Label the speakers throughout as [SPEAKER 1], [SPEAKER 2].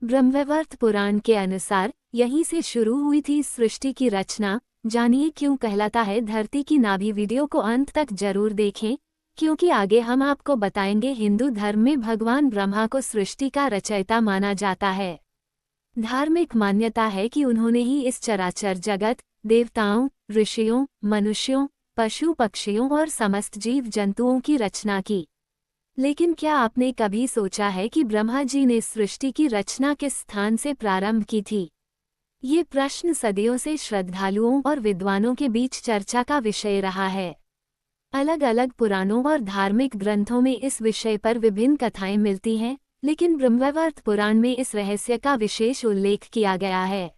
[SPEAKER 1] ब्रह्मवैवर्त पुराण के अनुसार यहीं से शुरू हुई थी सृष्टि की रचना। जानिए क्यों कहलाता है धरती की नाभि। वीडियो को अंत तक जरूर देखें, क्योंकि आगे हम आपको बताएंगे हिंदू धर्म में भगवान ब्रह्मा को सृष्टि का रचयिता माना जाता है। धार्मिक मान्यता है कि उन्होंने ही इस चराचर जगत, देवताओं, ऋषियों, मनुष्यों, पशु पक्षियों और समस्त जीव जंतुओं की रचना की। लेकिन क्या आपने कभी सोचा है कि ब्रह्मा जी ने सृष्टि की रचना किस स्थान से प्रारंभ की थी? ये प्रश्न सदियों से श्रद्धालुओं और विद्वानों के बीच चर्चा का विषय रहा है। अलग अलग पुराणों और धार्मिक ग्रंथों में इस विषय पर विभिन्न कथाएं मिलती हैं, लेकिन ब्रह्मवैवर्त पुराण में इस रहस्य का विशेष उल्लेख किया गया है।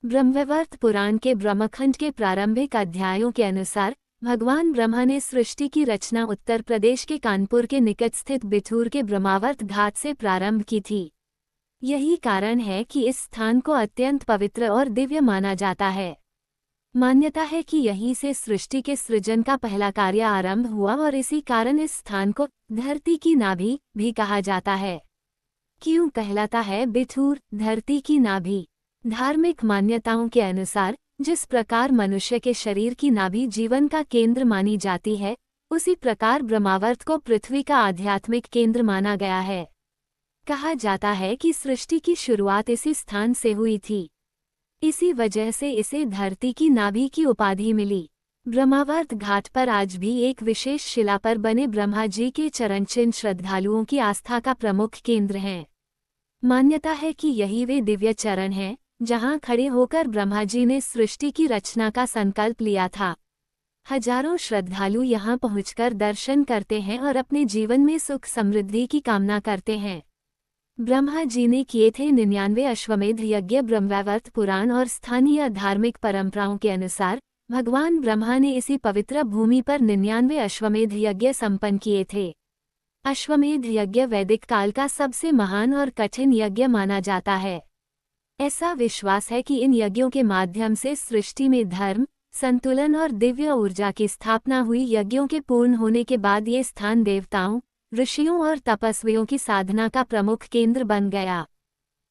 [SPEAKER 1] ब्रह्मवैवर्त पुराण के ब्रह्मखंड के प्रारंभिक अध्यायों के अनुसार भगवान ब्रह्मा ने सृष्टि की रचना उत्तर प्रदेश के कानपुर के निकट स्थित बिठूर के ब्रह्मावर्त घाट से प्रारंभ की थी। यही कारण है कि इस स्थान को अत्यंत पवित्र और दिव्य माना जाता है। मान्यता है कि यहीं से सृष्टि के सृजन का पहला कार्य आरंभ हुआ और इसी कारण इस स्थान को धरती की नाभि भी कहा जाता है। क्यों कहलाता है बिठूर धरती की नाभि? धार्मिक मान्यताओं के अनुसार जिस प्रकार मनुष्य के शरीर की नाभि जीवन का केंद्र मानी जाती है, उसी प्रकार ब्रह्मावर्त को पृथ्वी का आध्यात्मिक केंद्र माना गया है। कहा जाता है कि सृष्टि की शुरुआत इसी स्थान से हुई थी। इसी वजह से इसे धरती की नाभि की उपाधि मिली। ब्रह्मावर्त घाट पर आज भी एक विशेष शिला पर बने ब्रह्मा जी के चरण चिन्ह श्रद्धालुओं की आस्था का प्रमुख केंद्र हैं। मान्यता है कि यही वे दिव्य चरण हैं जहां खड़े होकर ब्रह्मा जी ने सृष्टि की रचना का संकल्प लिया था। हजारों श्रद्धालु यहां पहुंचकर दर्शन करते हैं और अपने जीवन में सुख समृद्धि की कामना करते हैं। ब्रह्मा जी ने किए थे 99 अश्वमेध यज्ञ। ब्रह्मवैवर्त पुराण और स्थानीय धार्मिक परंपराओं के अनुसार भगवान ब्रह्मा ने इसी पवित्र भूमि पर 99 अश्वमेध यज्ञ संपन्न किए थे। अश्वमेध यज्ञ वैदिक काल का सबसे महान और कठिन यज्ञ माना जाता है। ऐसा विश्वास है कि इन यज्ञों के माध्यम से सृष्टि में धर्म, संतुलन और दिव्य ऊर्जा की स्थापना हुई। यज्ञों के पूर्ण होने के बाद ये स्थान देवताओं, ऋषियों और तपस्वियों की साधना का प्रमुख केंद्र बन गया।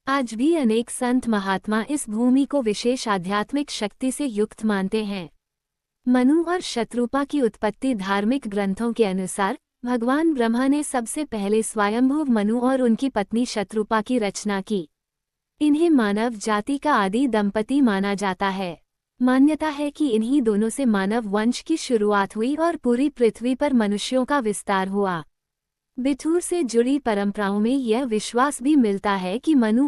[SPEAKER 1] आज भी अनेक संत महात्मा इस भूमि को विशेष आध्यात्मिक शक्ति से युक्त मानते हैं। मनु और शत्रुपा की उत्पत्ति। धार्मिक ग्रंथों के अनुसार भगवान ब्रह्मा ने सबसे पहले स्वयंभुव मनु और उनकी पत्नी शत्रुपा की रचना की। इन्हें मानव जाति का आदि दंपति माना जाता है। मान्यता है कि इन्हीं दोनों से मानव वंश की शुरुआत हुई और पूरी पृथ्वी पर मनुष्यों का विस्तार हुआ। बिठूर से जुड़ी परंपराओं में यह विश्वास भी मिलता है कि मनु